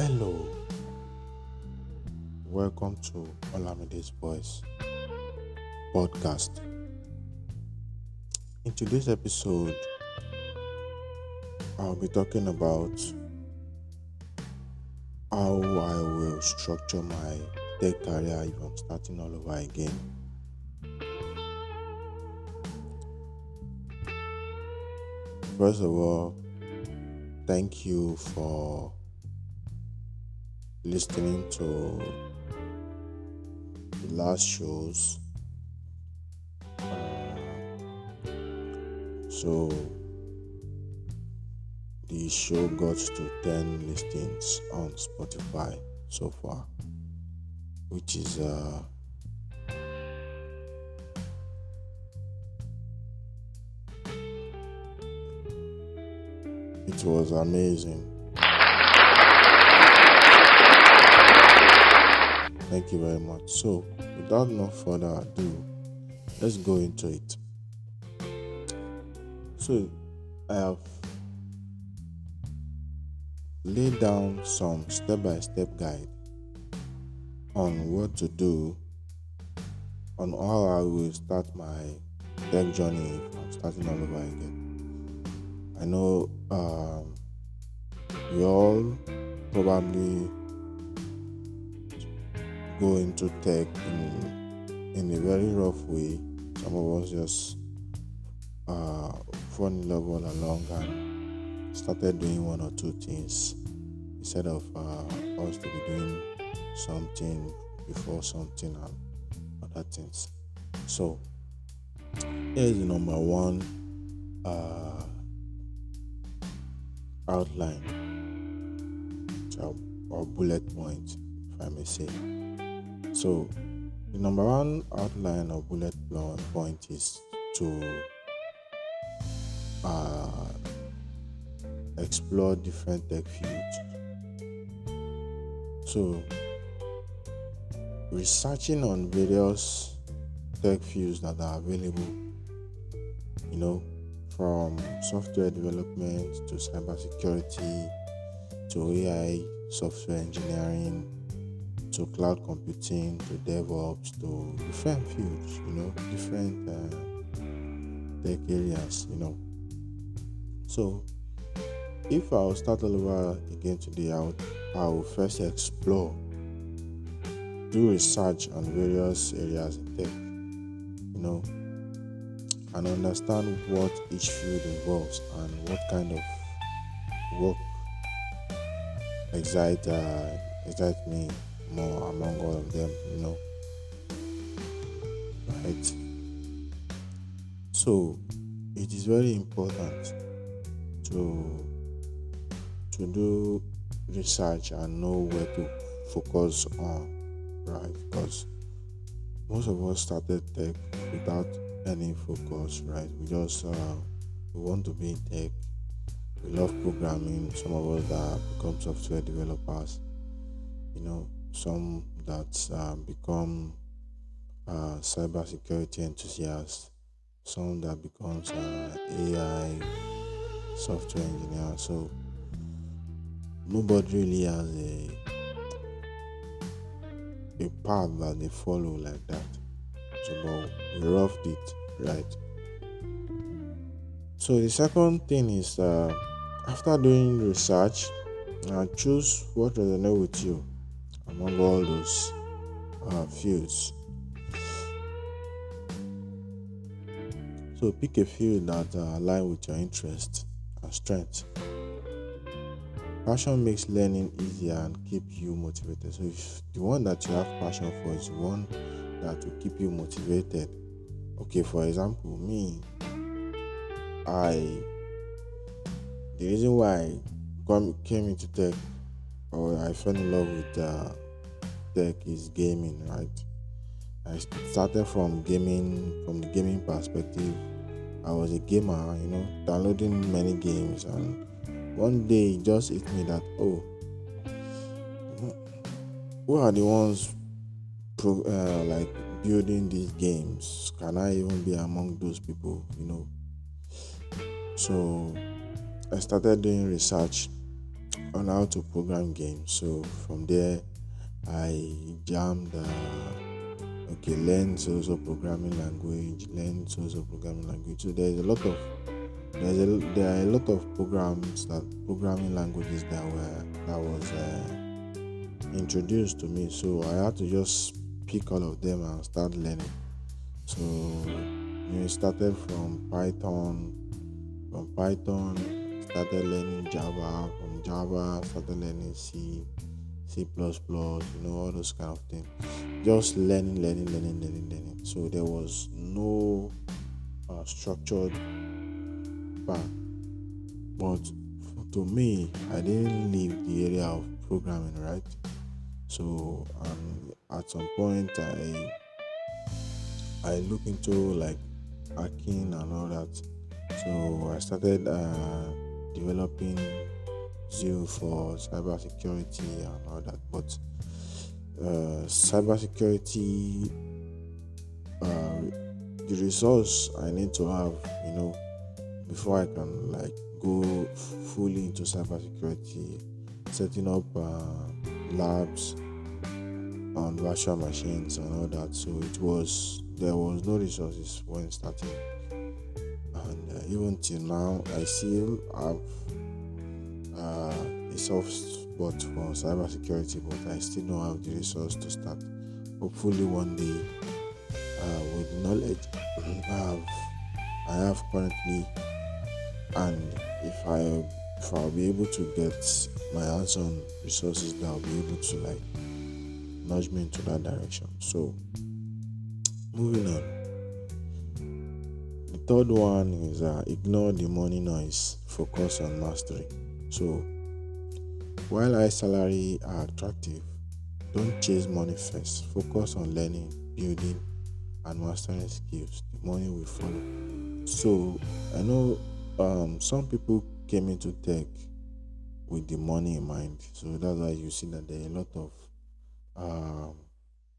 Hello, welcome to Olamide's Voice podcast. In today's episode, I'll be talking about how I will structure my tech career if I'm starting all over again. First of all, thank you for listening to the last shows. So the show got to 10 listings on Spotify so far, which is it was amazing. Thank you very much. So without no further ado, let's go into it. So I have laid down some step-by-step guide on what to do, on how I will start my tech journey if I'm starting all over again. I know we all probably go into tech in a very rough way. Some of us just fall in love all along and started doing one or two things instead of us to be doing something before something and other things. So here is the number one outline or bullet point, if I may say. So the number one outline or bullet point is to explore different tech fields. So researching on various tech fields that are available, from software development to cybersecurity to AI software engineering to cloud computing to DevOps to different fields, different tech areas, So if I'll start all over again today, I will first explore, do research on various areas in tech, and understand what each field involves and what kind of work excite me more among all of them, right? So it is very important to do research and know where to focus on, right? Because most of us started tech without any focus, right? We just we want to be in tech. We love programming. Some of us that become software developers, some that become cybersecurity enthusiasts, some that becomes AI software engineer. So nobody really has a path that they follow like that. So but we roughed it, right? So the second thing is after doing research, choose what resonates with you among all those fields. So pick a field that align with your interest and strength. Passion makes learning easier and keep you motivated. So if the one that you have passion for is one that will keep you motivated. Okay, for example, me, the reason why I came into tech or I fell in love with tech is gaming, right? I started from the gaming perspective. I was a gamer, downloading many games, and one day it just hit me that who are the ones building these games? Can I even be among those people? So I started doing research on how to program games. So from there, I jammed. Learn so programming language, learn so programming language. So there are a lot of programs that programming languages that was introduced to me. So I had to just pick all of them and start learning. So it started from Python, started learning Java, from Java, started learning C++, all those kind of things. Just learning. So there was no structured path. But to me, I didn't leave the area of programming, right? So at some point, I look into like hacking and all that. So I started developing zeal for cybersecurity and all that. But cybersecurity, the resource I need to have, before I can like go fully into cybersecurity, setting up labs on virtual machines and all that. So there was no resources when starting, and even till now, I still have a soft spot for cybersecurity, but I still don't have the resource to start. Hopefully, one day, with the knowledge I have currently, and if I'll be able to get my hands on resources that will be able to like nudge me into that direction. So moving on. The third one is ignore the money noise, focus on mastery. So while high salary are attractive, don't chase money first. Focus on learning, building, and mastering skills. The money will follow. So I know some people came into tech with the money in mind. So that's why you see that there are a lot of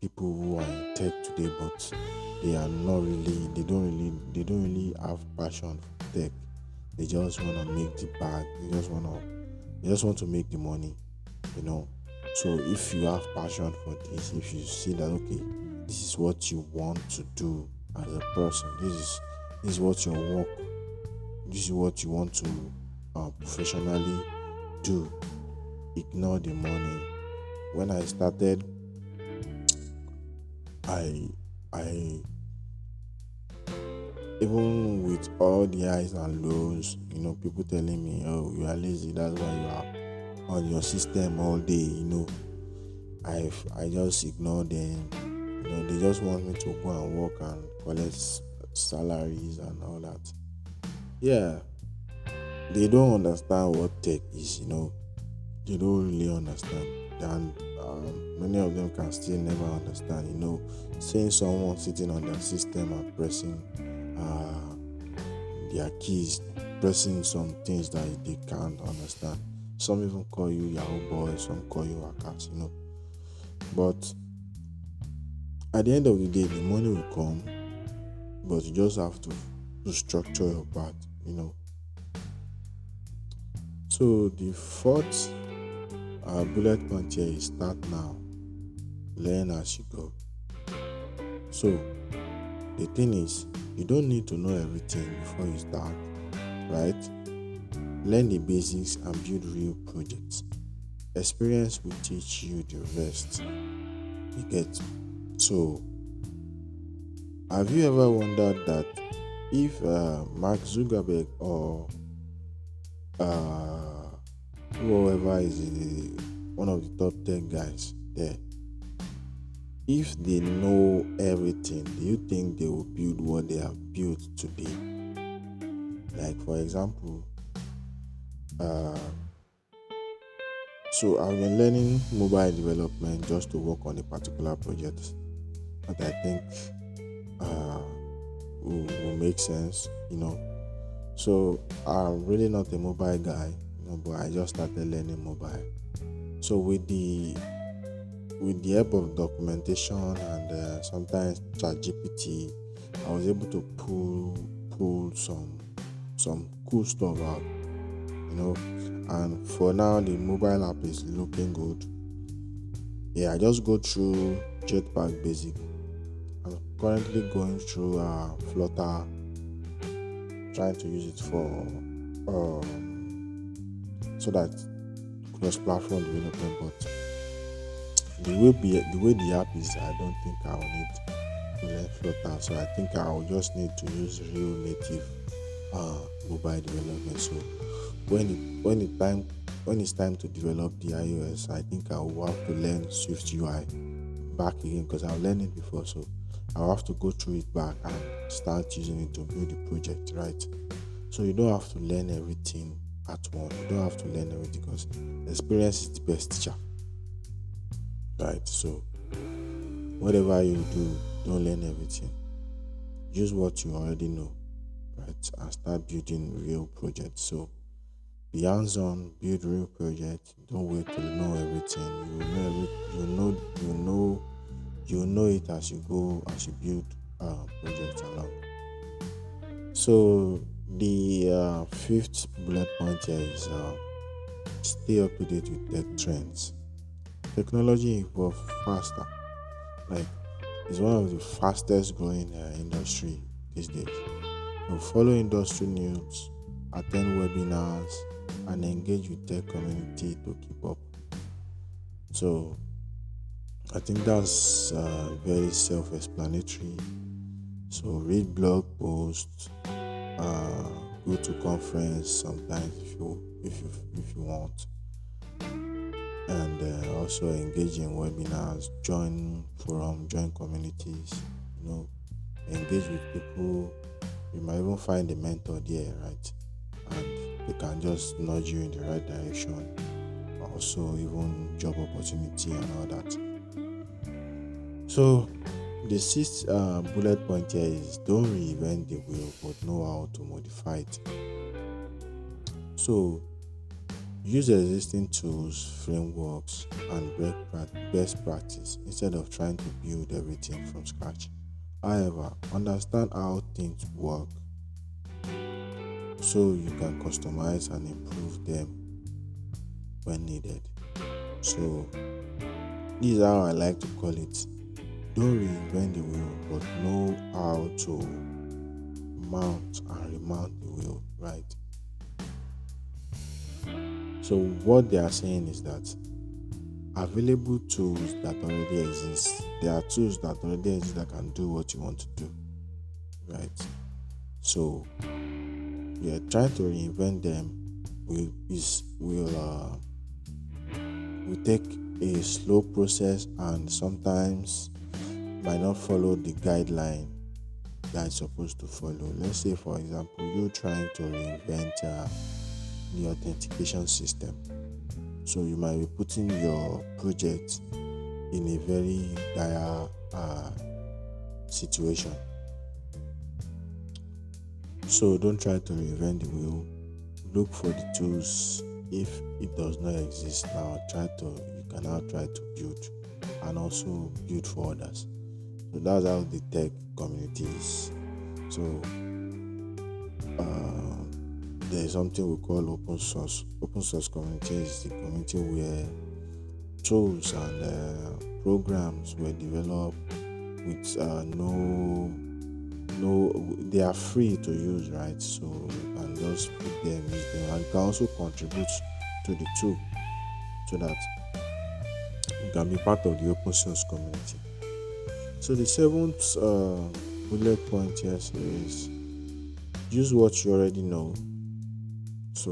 people who are in tech today, but they don't really have passion for tech. They just want to make the bag. They just want to make the money, you know. So if you have passion for this, if you see that okay, this is what you want to do as a person, this is what your work, this is what you want to professionally do. Ignore the money. When I started, I I even with all the highs and lows, people telling me, oh, you are lazy, that's why you are on your system all day, I just ignore them. They just want me to go and work and collect salaries and all that. Yeah, they don't understand what tech is. They don't really understand, and many of them can still never understand. Seeing someone sitting on their system and pressing their keys, pressing some things that they can't understand. Some even call you Yahoo boy, some call you hackers. But at the end of the day, the money will come, but you just have to structure your path. So the fourth bullet point here is start now, learn as you go. So the thing is, you don't need to know everything before you start, right? Learn the basics and build real projects. Experience will teach you the rest. You get. So have you ever wondered that if Mark Zuckerberg or whoever is one of the top 10 guys there, if they know everything, do you think they will build what they have built today? Like, for example, so I've been learning mobile development just to work on a particular project that I think will make sense. So I'm really not a mobile guy, but I just started learning mobile. So with the help of documentation and sometimes ChatGPT, I was able to pull some cool stuff out. And for now, the mobile app is looking good. Yeah, I just go through Jetpack Basic. I'm currently going through Flutter, trying to use it for so that cross-platform development. But the way the app is, I don't think I'll need to learn Flutter. So I think I'll just need to use real native mobile development. So when it's time to develop the iOS, I think I will have to learn Swift UI back again because I've learned it before. So I'll have to go through it back and start using it to build the project, right? So you don't have to learn everything at once. You don't have to learn everything because experience is the best teacher, right? So whatever you do, don't learn everything. Use what you already know, right? And start building real projects. So be hands-on, build real projects. Don't wait to know everything. You know it as you go, as you build projects along. So the fifth bullet point here is stay up to date with tech trends. Technology evolves faster. Like it's one of the fastest growing industry these days. So follow industry news, attend webinars, and engage with tech community to keep up. So I think that's very self-explanatory. So read blog posts, uh, go to conference sometimes if you want, and also engage in webinars, join forum, join communities. You know, engage with people. You might even find a mentor there, right? And they can just nudge you in the right direction. Also, even job opportunity and all that. So the sixth bullet point here is don't reinvent the wheel, but know how to modify it. So use existing tools, frameworks, and best practice instead of trying to build everything from scratch. However, understand how things work so you can customize and improve them when needed. So this is how I like to call it. Don't reinvent the wheel, but know how to mount and remount the wheel, right? So what they are saying is that available tools that already exist. There are tools that already exist that can do what you want to do, right? So we are trying to reinvent them. Will take a slow process and sometimes might not follow the guideline that it's supposed to follow. Let's say, for example, you're trying to reinvent the authentication system. So you might be putting your project in a very dire situation. So don't try to reinvent the wheel. Look for the tools. If it does not exist now, you can now try to build and also build for others. So that's how the tech community is. So there's something we call open source. Open source community is the community where tools and programs were developed with they are free to use, right? So you can just put them, use them, and you can also contribute to the tool so that you can be part of the open source community. So the seventh bullet point here is use what you already know. So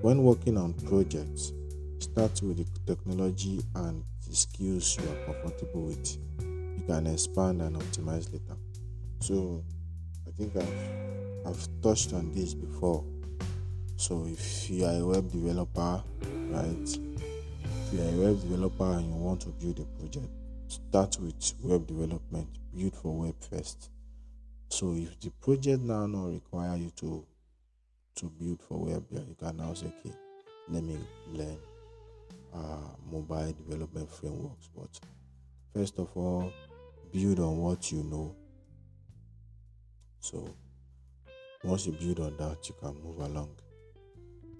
when working on projects, start with the technology and the skills you are comfortable with. You can expand and optimize later. So I think I've touched on this before. So if you are a web developer, right? If you are a web developer and you want to build a project, start with web development. Build for web first. So if the project now not require you to build for web, you can now say, okay, let me learn mobile development frameworks. But first of all, build on what you know. So once you build on that, you can move along.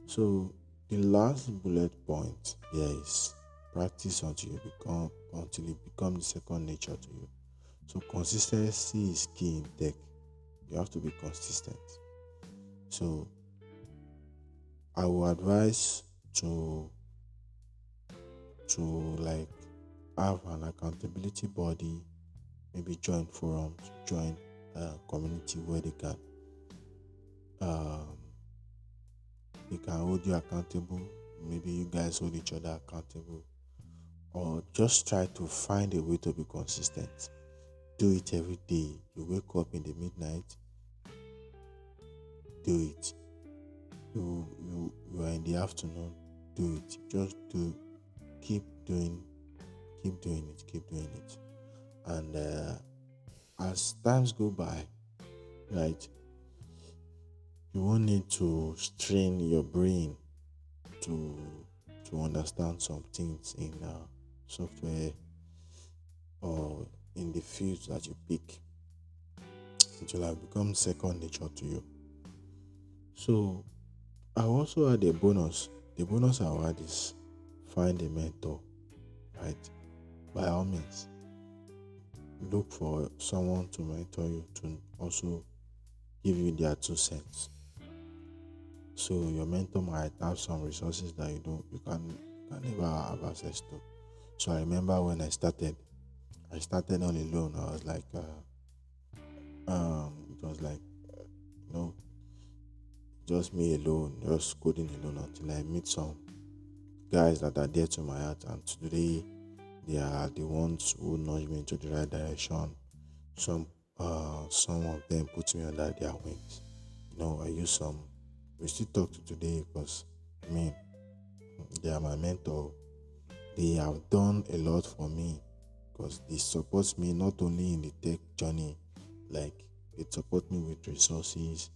So The last bullet point here is practice until it becomes the second nature to you. So consistency is key in tech. You have to be consistent. So I will advise to like have an accountability body, maybe join forums, join a community where um, they can hold you accountable. Maybe you guys hold each other accountable, or just try to find a way to be consistent. Do it every day. You wake up in the midnight, do it. You are in the afternoon, do it. Just do, keep doing, keep doing it. And as times go by, right, you won't need to strain your brain to understand some things in software or in the fields that you pick. It will have become second nature to you. So I also had a bonus. The bonus I had is find a mentor, right? By all means, look for someone to mentor you, to also give you their 2 cents. So your mentor might have some resources that you can never have access to. So I remember when I started all alone. I was like, it was like, you know, just me alone, just coding alone until I meet some guys that are dear to my heart. And today, they are the ones who nudge me into the right direction. Some of them put me under their wings. I use some. We still talk to today because I mean they are my mentor. They have done a lot for me because they support me not only in the tech journey, like they support me with resources,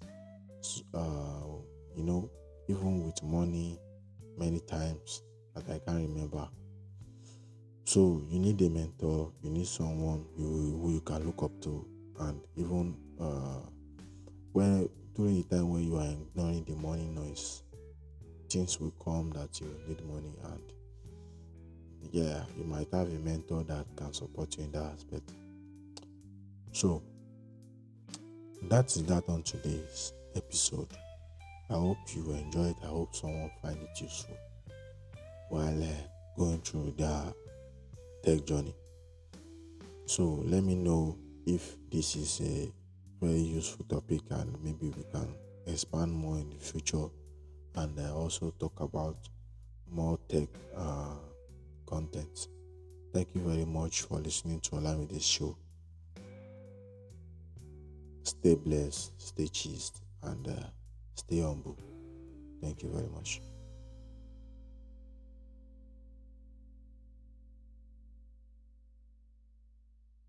uh, you know, even with money many times that I can't remember. So you need a mentor, you need someone who you can look up to, and even when during the time when you are ignoring the money noise, things will come that you need money, and yeah, you might have a mentor that can support you in that aspect. So that is that on today's episode. I hope you enjoyed. I hope someone find it useful while going through their tech journey. So let me know if this is a very useful topic, and maybe we can expand more in the future, and also talk about more tech content. Thank you very much for listening to Allow Me This Show. Stay blessed, stay cheesed, and stay humble. Thank you very much.